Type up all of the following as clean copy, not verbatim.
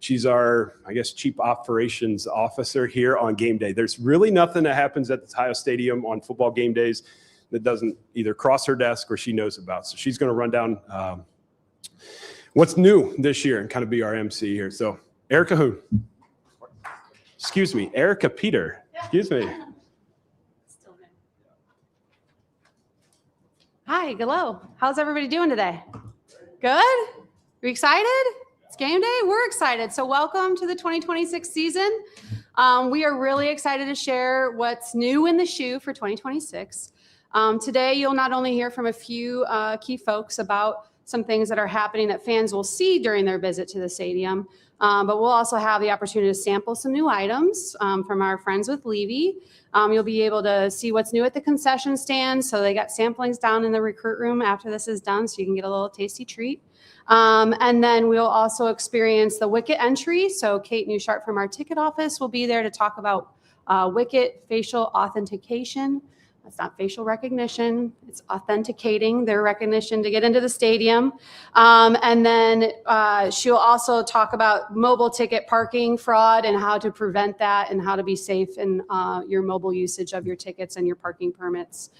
She's our, I guess, chief operations officer here on game day. There's really nothing that happens at the Ohio Stadium on football game days that doesn't either cross her desk or she knows about. So she's going to run down what's new this year and kind of be our MC here. So Erica who? Excuse me, Erica Peter. Excuse me. Hi, hello. How's everybody doing today? Good? Are you excited? It's game day. We're excited. So welcome to the 2026 season. We are really excited to share what's new in the shoe for 2026. Today, you'll not only hear from a few key folks about some things that are happening that fans will see during their visit to the stadium, but we'll also have the opportunity to sample some new items from our friends with Levy. You'll be able to see what's new at the concession stand. So they got samplings down in the recruit room after this is done, so you can get a little tasty treat. And then we'll also experience the Wicket entry. So Kate Nushart from our ticket office will be there to talk about Wicket facial authentication. That's not facial recognition. It's authenticating their recognition to get into the stadium. And then she'll also talk about mobile ticket parking fraud and how to prevent that and how to be safe in your mobile usage of your tickets and your parking permits.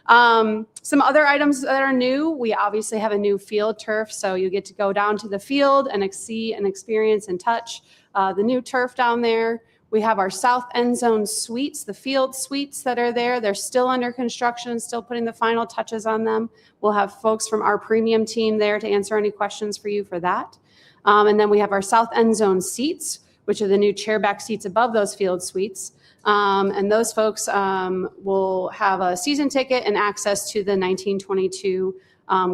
Some other items that are new, we obviously have a new field turf, so you get to go down to the field and see and experience and touch the new turf down there. We have our south end zone suites, the field suites that are there. They're still under construction, still putting the final touches on them. We'll have folks from our premium team there to answer any questions for you for that. And then we have our south end zone seats, which are the new chairback seats above those field suites. And those folks will have a season ticket and access to the 1922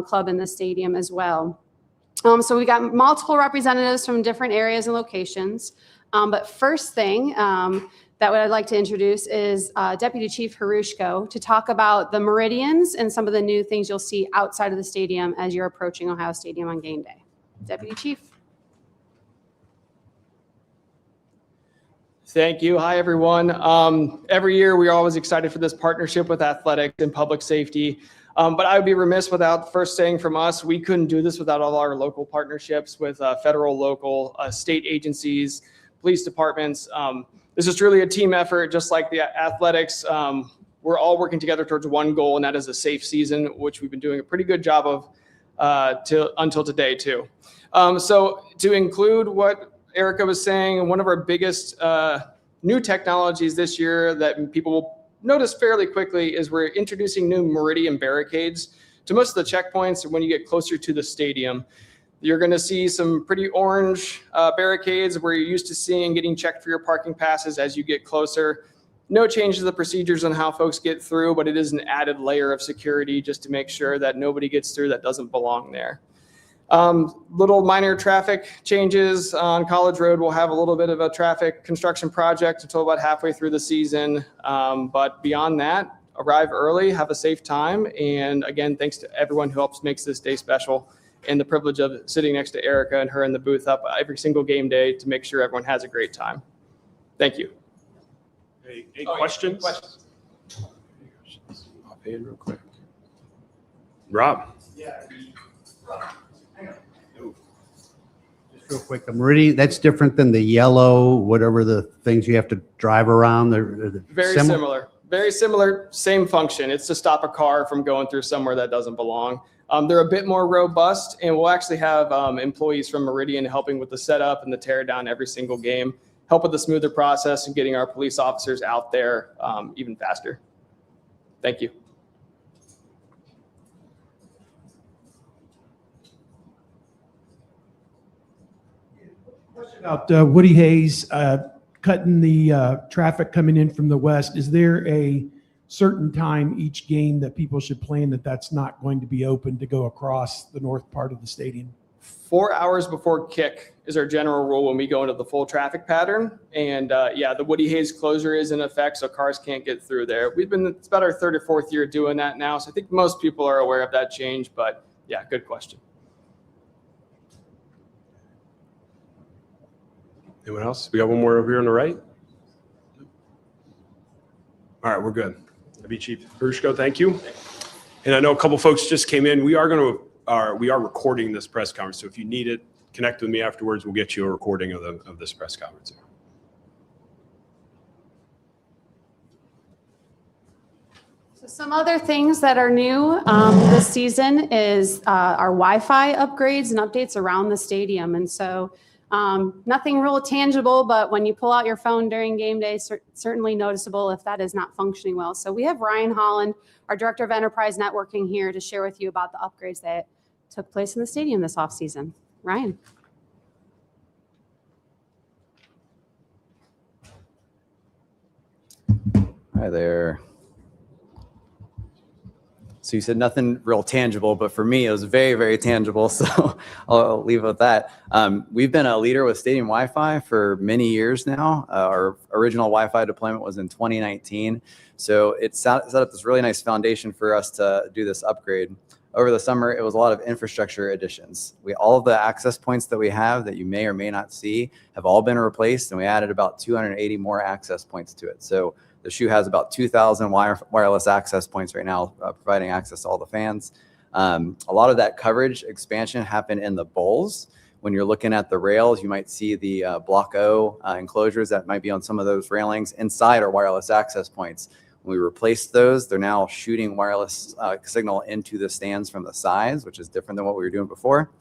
club in the stadium as well. So we got multiple representatives from different areas and locations. But first thing that I'd like to introduce is Deputy Chief Horujko to talk about the meridians and some of the new things you'll see outside of the stadium as you're approaching Ohio Stadium on game day. Deputy Chief. Thank you. Hi, everyone. Every year, we're always excited for this partnership with athletics and public safety. But I would be remiss without first saying from us, we couldn't do this without all our local partnerships with federal, local, state agencies, police departments. This is truly a team effort, just like the athletics. We're all working together towards one goal, and that is a safe season, which we've been doing a pretty good job of until today, too. So to include what Erica was saying, one of our biggest new technologies this year that people will notice fairly quickly is we're introducing new meridian barricades to most of the checkpoints when you get closer to the stadium. You're going to see some pretty orange barricades where you're used to seeing getting checked for your parking passes as you get closer. No change to the procedures on how folks get through, but it is an added layer of security just to make sure that nobody gets through that doesn't belong there. Little minor traffic changes on College Road. We'll have a little bit of a traffic construction project until about halfway through the season. But beyond that, arrive early, have a safe time. And again, thanks to everyone who helps makes this day special, and the privilege of sitting next to Erica and her in the booth up every single game day to make sure everyone has a great time. Thank you. Any questions? Questions? I'll pay in real quick. Rob. Yeah. Just real quick, the meridian, that's different than the yellow, whatever the things you have to drive around. They're very similar. Very similar, same function. It's to stop a car from going through somewhere that doesn't belong. They're a bit more robust, and we'll actually have employees from Meridian helping with the setup and the tear down every single game, help with the smoother process and getting our police officers out there even faster. Thank you. Question about Woody Hayes cutting the traffic coming in from the west. Is there a certain time each game that people should plan that's not going to be open to go across the north part of the stadium? 4 hours before kick is our general rule when we go into the full traffic pattern. And yeah, the Woody Hayes closure is in effect, so cars can't get through there. It's about our third or fourth year doing that now. So I think most people are aware of that change, but yeah, good question. Anyone else? We got one more over here on the right. All right, we're good. That'd be Chief Horujko, thank you. And I know a couple folks just came in. We are recording this press conference, so if you need it, connect with me afterwards. We'll get you a recording of this press conference. So some other things that are new this season is our Wi-Fi upgrades and updates around the stadium. And so nothing real tangible, but when you pull out your phone during game day, certainly noticeable if that is not functioning well. So we have Ryan Holland, our Director of Enterprise Networking, here to share with you about the upgrades that took place in the stadium this offseason. Ryan. Hi there. So you said nothing real tangible, but for me, it was very, very tangible. So I'll leave it at that. We've been a leader with Stadium Wi-Fi for many years now. Our original Wi-Fi deployment was in 2019. So it set up this really nice foundation for us to do this upgrade. Over the summer, it was a lot of infrastructure additions. All of the access points that we have that you may or may not see have all been replaced, and we added about 280 more access points to it. So the shoe has about 2,000 wireless access points right now, providing access to all the fans. A lot of that coverage expansion happened in the bowls. When you're looking at the rails, you might see the Block O enclosures that might be on some of those railings inside our wireless access points. When we replaced those, they're now shooting wireless signal into the stands from the sides, which is different than what we were doing before.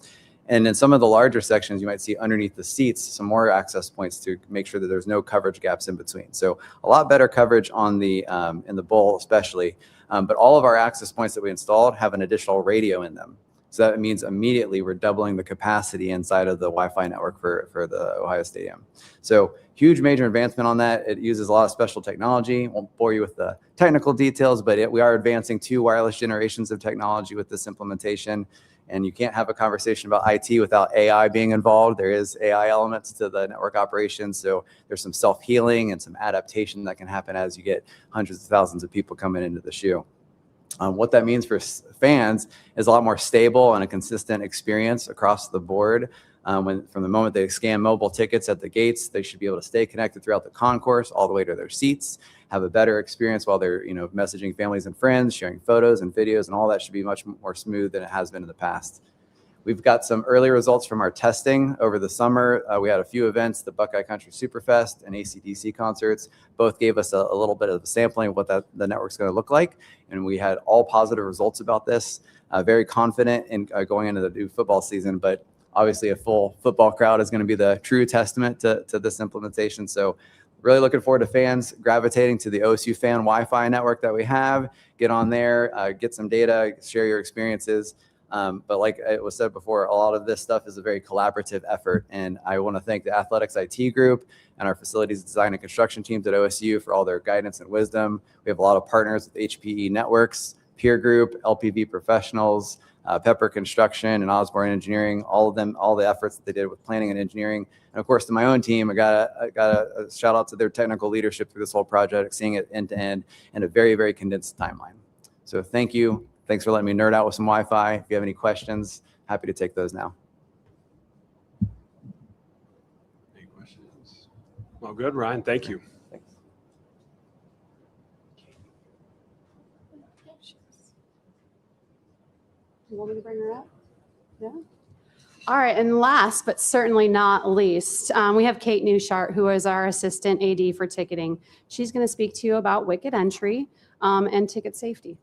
And in some of the larger sections, you might see underneath the seats some more access points to make sure that there's no coverage gaps in between. So a lot better coverage on the in the bowl especially. But all of our access points that we installed have an additional radio in them. So that means immediately we're doubling the capacity inside of the Wi-Fi network for the Ohio Stadium. So huge major advancement on that. It uses a lot of special technology. Won't bore you with the technical details, but we are advancing 2 wireless generations of technology with this implementation. And you can't have a conversation about IT without AI being involved. There is AI elements to the network operations. So there's some self-healing and some adaptation that can happen as you get hundreds of thousands of people coming into the shoe. What that means for fans is a lot more stable and a consistent experience across the board. From the moment they scan mobile tickets at the gates, they should be able to stay connected throughout the concourse all the way to their seats, have a better experience while they're messaging families and friends, sharing photos and videos, and all that should be much more smooth than it has been in the past. We've got some early results from our testing over the summer. We had a few events, the Buckeye Country Superfest and AC/DC concerts. Both gave us a little bit of a sampling of what the network's going to look like. And we had all positive results about this. Very confident in going into the new football season, but obviously a full football crowd is going to be the true testament to this implementation. So really looking forward to fans gravitating to the OSU fan Wi-Fi network that we have. Get on there, get some data, share your experiences. But like it was said before, a lot of this stuff is a very collaborative effort. And I want to thank the athletics IT group and our facilities design and construction teams at OSU for all their guidance and wisdom. We have a lot of partners with HPE Networks, Peer Group, LPV Professionals, Pepper Construction, and Osborne Engineering, all of them, all the efforts that they did with planning and engineering. And of course, to my own team, I got a shout out to their technical leadership through this whole project, seeing it end to end in a very, very condensed timeline. So thank you. Thanks for letting me nerd out with some Wi-Fi. If you have any questions, happy to take those now. Any questions? Well, good, Ryan. Thank you. Thanks. You want me to bring her up? Yeah. All right, and last but certainly not least, we have Kate Nushart, who is our assistant AD for ticketing. She's going to speak to you about wicket entry and ticket safety.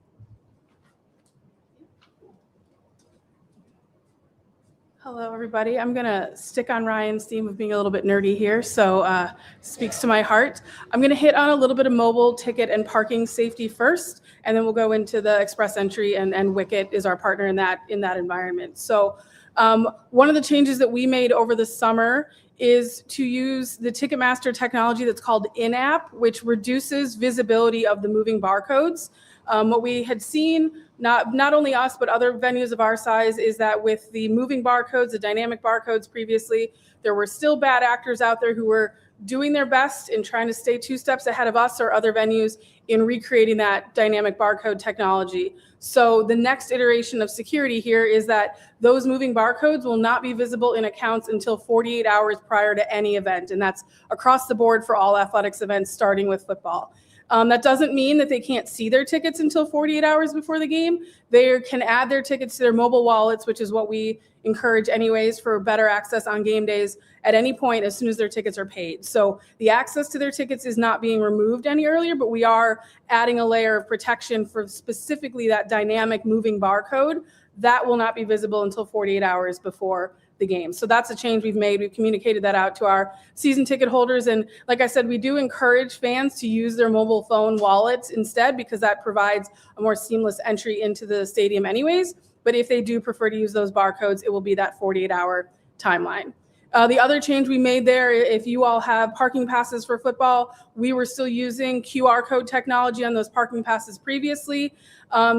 Hello, everybody. I'm going to stick on Ryan's theme of being a little bit nerdy here, so speaks to my heart. I'm going to hit on a little bit of mobile ticket and parking safety first, and then we'll go into the express entry, and Wicket is our partner in that environment. So one of the changes that we made over the summer is to use the Ticketmaster technology that's called in-app, which reduces visibility of the moving barcodes. What we had seen, not only us, but other venues of our size, is that with the moving barcodes, the dynamic barcodes previously, there were still bad actors out there who were doing their best in trying to stay 2 steps ahead of us or other venues in recreating that dynamic barcode technology. So the next iteration of security here is that those moving barcodes will not be visible in accounts until 48 hours prior to any event. And that's across the board for all athletics events, starting with football. That doesn't mean that they can't see their tickets until 48 hours before the game. They can add their tickets to their mobile wallets, which is what we encourage anyways for better access on game days at any point as soon as their tickets are paid. So the access to their tickets is not being removed any earlier, but we are adding a layer of protection for specifically that dynamic moving barcode. That will not be visible until 48 hours before the game. So that's a change we've made. We've communicated that out to our season ticket holders. And like I said, we do encourage fans to use their mobile phone wallets instead, because that provides a more seamless entry into the stadium anyways. But if they do prefer to use those barcodes, it will be that 48-hour timeline. The other change we made there, if you all have parking passes for football, we were still using QR code technology on those parking passes previously.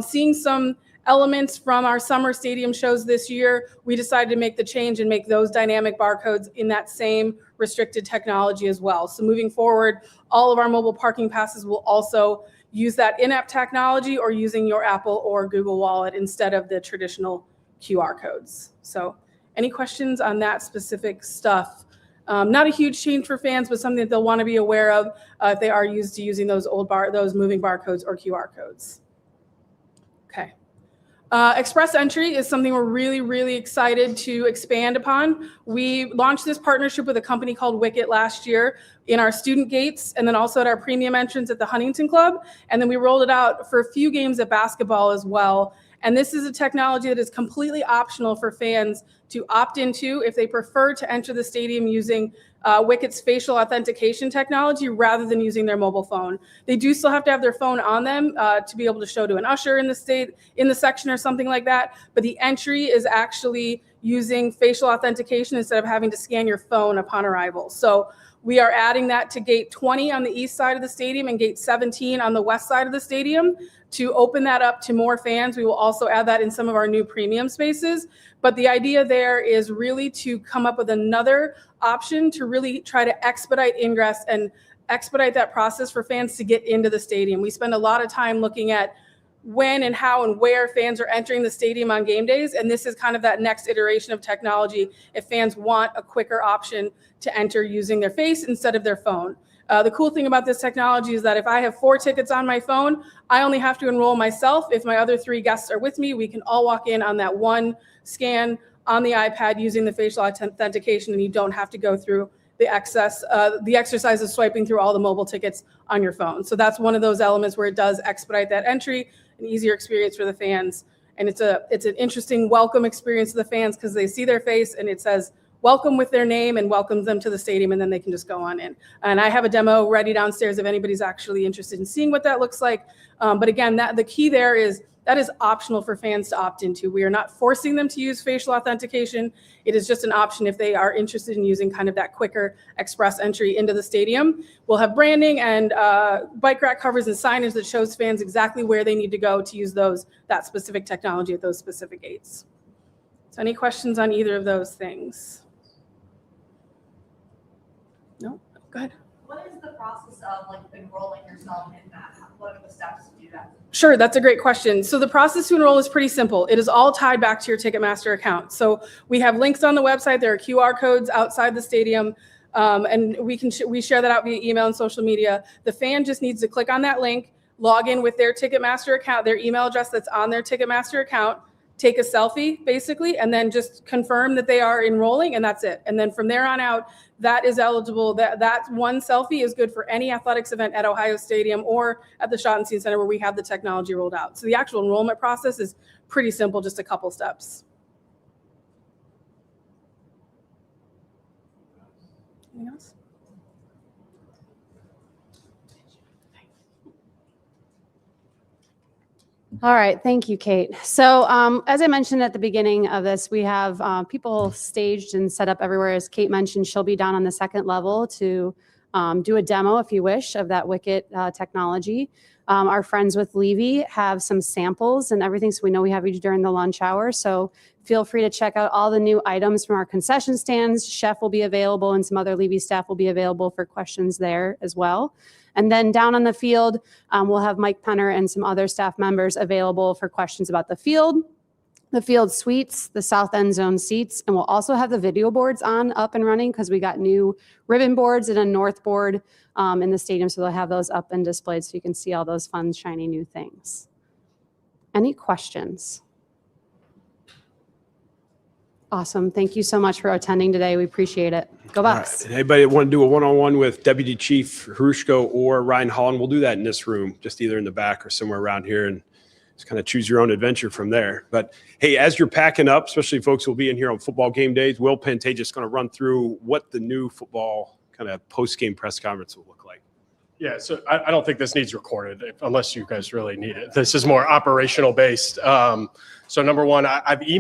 Seeing some elements from our summer stadium shows this year, we decided to make the change and make those dynamic barcodes in that same restricted technology as well. So moving forward, all of our mobile parking passes will also use that in-app technology or using your Apple or Google Wallet instead of the traditional QR codes. So any questions on that specific stuff? Not a huge change for fans, but something that they'll want to be aware of if they are used to using those those moving barcodes or QR codes. Okay. Express entry is something we're really, really excited to expand upon. We launched this partnership with a company called Wicket last year in our student gates and then also at our premium entrance at the Huntington Club. And then we rolled it out for a few games at basketball as well. And this is a technology that is completely optional for fans to opt into if they prefer to enter the stadium using Wicket's facial authentication technology rather than using their mobile phone. They do still have to have their phone on them to be able to show to an usher in the section or something like that. But the entry is actually using facial authentication instead of having to scan your phone upon arrival. So we are adding that to gate 20 on the east side of the stadium and gate 17 on the west side of the stadium to open that up to more fans. We will also add that in some of our new premium spaces. But the idea there is really to come up with another option to really try to expedite ingress and expedite that process for fans to get into the stadium. We spend a lot of time looking at when and how and where fans are entering the stadium on game days. And this is kind of that next iteration of technology if fans want a quicker option to enter using their face instead of their phone. The cool thing about this technology is that if I have 4 tickets on my phone, I only have to enroll myself. If my other 3 guests are with me, we can all walk in on that one scan on the iPad using the facial authentication, and you don't have to go through the exercise of swiping through all the mobile tickets on your phone. So that's one of those elements where it does expedite that entry, an easier experience for the fans. And it's an interesting welcome experience to the fans because they see their face and it says welcome with their name and welcomes them to the stadium, and then they can just go on in. And I have a demo ready downstairs if anybody's actually interested in seeing what that looks like. But again, the key there is that is optional for fans to opt into. We are not forcing them to use facial authentication. It is just an option if they are interested in using kind of that quicker express entry into the stadium. We'll have branding and bike rack covers and signage that shows fans exactly where they need to go to use that specific technology at those specific gates. So any questions on either of those things? No? Go ahead. What is the process of enrolling yourself in that? What are the steps to do that? Sure, that's a great question. So the process to enroll is pretty simple. It is all tied back to your Ticketmaster account. So we have links on the website. There are QR codes outside the stadium, and we share that out via email and social media. The fan just needs to click on that link, log in with their Ticketmaster account, their email address that's on their Ticketmaster account, take a selfie basically, and then just confirm that they are enrolling, and that's it. And then from there on out, that is eligible. That one selfie is good for any athletics event at Ohio Stadium or at the Schottenstein Center where we have the technology rolled out. So the actual enrollment process is pretty simple, just a couple steps. Anything else? All right, thank you, Kate. So as I mentioned at the beginning of this, we have people staged and set up everywhere. As Kate mentioned, she'll be down on the second level to do a demo, if you wish, of that Wicket technology. Our friends with Levy have some samples and everything, so we know we have you during the lunch hour. So feel free to check out all the new items from our concession stands. Chef will be available and some other Levy staff will be available for questions there as well. And then down on the field, we'll have Mike Penner and some other staff members available for questions about the field. the field suites, the south end zone seats, and we'll also have the video boards up and running because we got new ribbon boards and a north board in the stadium. So they'll have those up and displayed so you can see all those fun, shiny new things. Any questions? Awesome. Thank you so much for attending today. We appreciate it. Go Bucks. Right. Anybody want to do a one-on-one with Deputy Chief Horujko or Ryan Holland, we'll do that in this room, just either in the back or somewhere around here, and just kind of choose your own adventure from there. But hey, as you're packing up, especially folks who will be in here on football game days, Will Pantage is going to run through what the new football kind of post-game press conference will look like. Yeah, so I don't think this needs recorded unless you guys really need it. This is more operational based. So number one, I've emailed